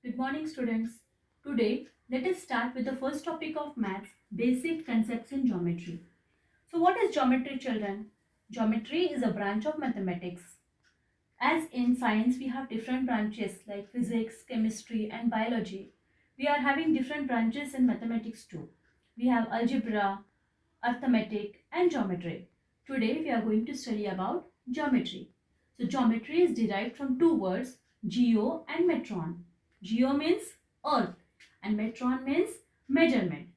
Good morning, students. Today, let us start with the first topic of maths, basic concepts in geometry. So, what is geometry, children? Geometry is a branch of mathematics. As in science, we have different branches like physics, chemistry, and biology. We are having different branches in mathematics too. We have algebra, arithmetic, and geometry. Today, we are going to study about geometry. So, geometry is derived from two words, geo and metron. Geo means earth and metron means measurement.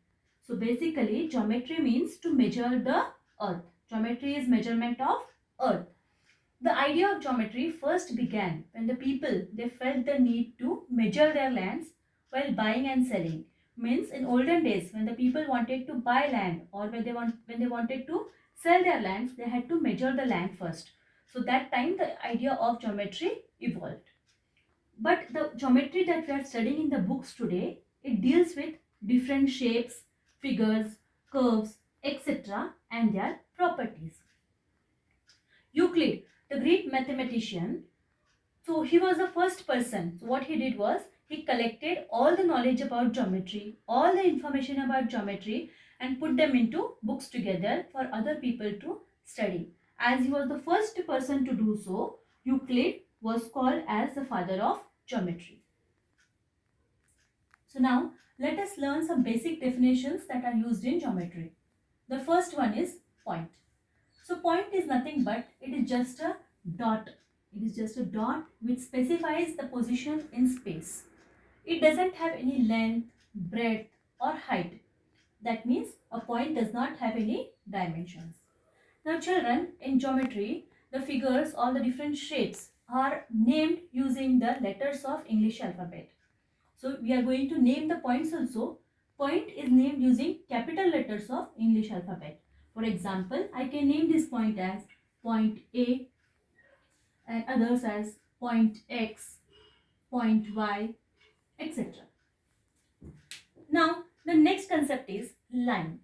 So, basically, geometry means to measure the earth. Geometry is measurement of earth. The idea of geometry first began when the people they felt the need to measure their lands while buying and selling. Means in olden days when the people wanted to buy land or when they wanted to sell their lands, they had to measure the land first. So that time the idea of geometry evolved. But the geometry that we are studying in the books today, it deals with different shapes, figures, curves, etc. and their properties. Euclid, the great mathematician, so he was the first person. So what he did was he collected all the knowledge about geometry, all the information about geometry and put them into books together for other people to study. As he was the first person to do so, Euclid was called as the father of geometry. So now let us learn some basic definitions that are used in geometry. The first one is point. So point is nothing but it is just a dot. It is just a dot which specifies the position in space. It doesn't have any length, breadth or height. That means a point does not have any dimensions. Now children, in geometry, the figures, all the different shapes are named using the letters of English alphabet. So we are going to name the points also. Point is named using capital letters of English alphabet. For example, I can name this point as point A and others as point X, point Y, etc. Now, the next concept is line.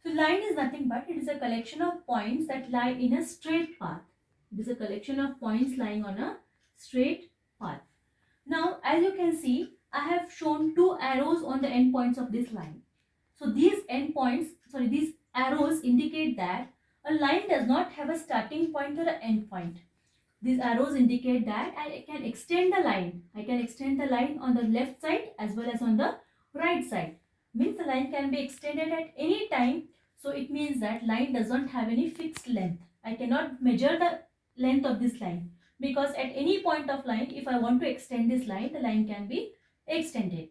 So, line is nothing but it is a collection of points that lie in a straight path. It is a collection of points lying on a straight path. Now, as you can see, I have shown two arrows on the end points of this line. So, these arrows indicate that a line does not have a starting point or an end point. These arrows indicate that I can extend the line. I can extend the line on the left side as well as on the right side. Means the line can be extended at any time. So it means that line does not have any fixed length. I cannot measure the length of this line because at any point of line, if I want to extend this line, the line can be extended.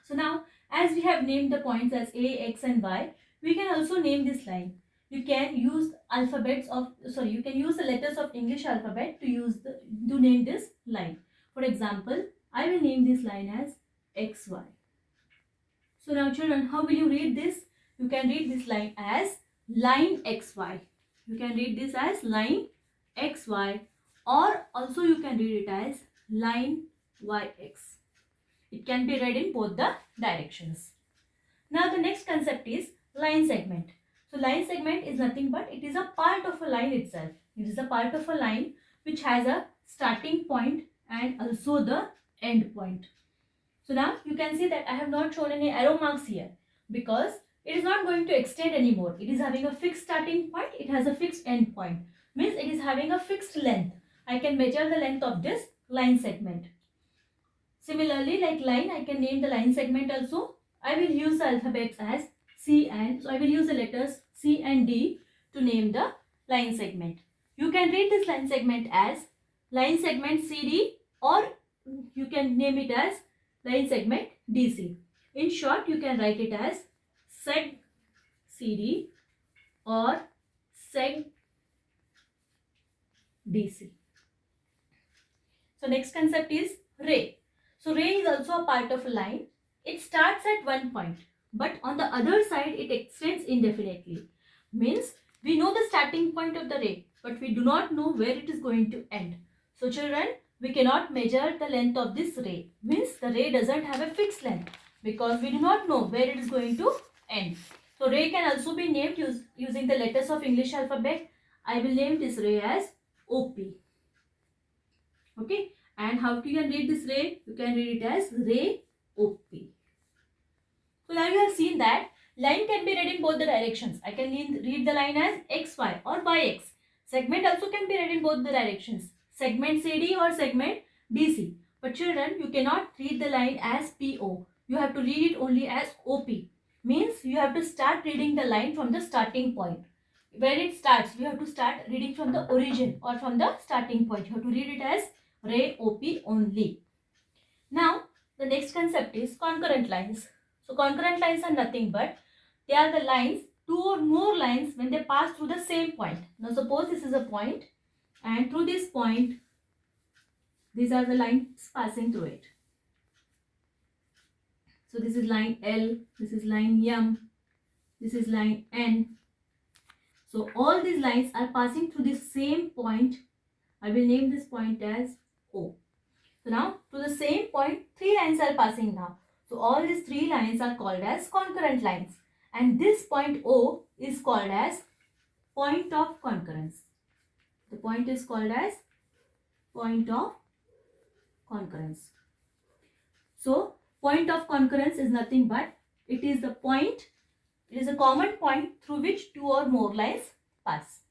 So now, as we have named the points as A, X and Y, we can also name this line. You can use you can use the letters of English alphabet to name this line. For example, I will name this line as XY. So now children, how will you read this? You can read this line as line XY. You can read this as line XY or also you can read it as line YX. It can be read in both the directions. Now the next concept is line segment. So line segment is nothing but it is a part of a line itself. It is a part of a line which has a starting point and also the end point. So now you can see that I have not shown any arrow marks here because it is not going to extend anymore. It is having a fixed starting point. It has a fixed end point. Means it is having a fixed length. I can measure the length of this line segment. Similarly, like line, I can name the line segment also. I will use the alphabets as C and so I will use the letters C and D to name the line segment. You can read this line segment as line segment CD or you can name it as line segment DC. In short, you can write it as seg CD or seg DC. So next concept is ray. So ray is also a part of a line. It starts at one point, but on the other side it extends indefinitely. Means we know the starting point of the ray, but we do not know where it is going to end. So children, we cannot measure the length of this ray. Means the ray doesn't have a fixed length because we do not know where it is going to end. So ray can also be named using the letters of English alphabet. I will name this ray as OP. Okay, And how you can read this ray? You can read it as ray OP. So now you have seen that line can be read in both the directions. I can read the line as XY or YX. Segment also can be read in both the directions. Segment CD or segment BC. But children, you cannot read the line as PO. You have to read it only as OP. Means you have to start reading the line from the starting point. When it starts, you have to start reading from the origin or from the starting point. You have to read it as ray OP only. Now, the next concept is concurrent lines. So, concurrent lines are nothing but they are the lines, two or more lines when they pass through the same point. Now, suppose this is a point and through this point, these are the lines passing through it. So, this is line L, this is line M, this is line N. So, all these lines are passing through the same point. I will name this point as O. So now to the same point, three lines are passing now. So all these three lines are called as concurrent lines. And this point O is called as point of concurrence. The point is called as point of concurrence. So point of concurrence is nothing but it is the point, it is a common point through which two or more lines pass.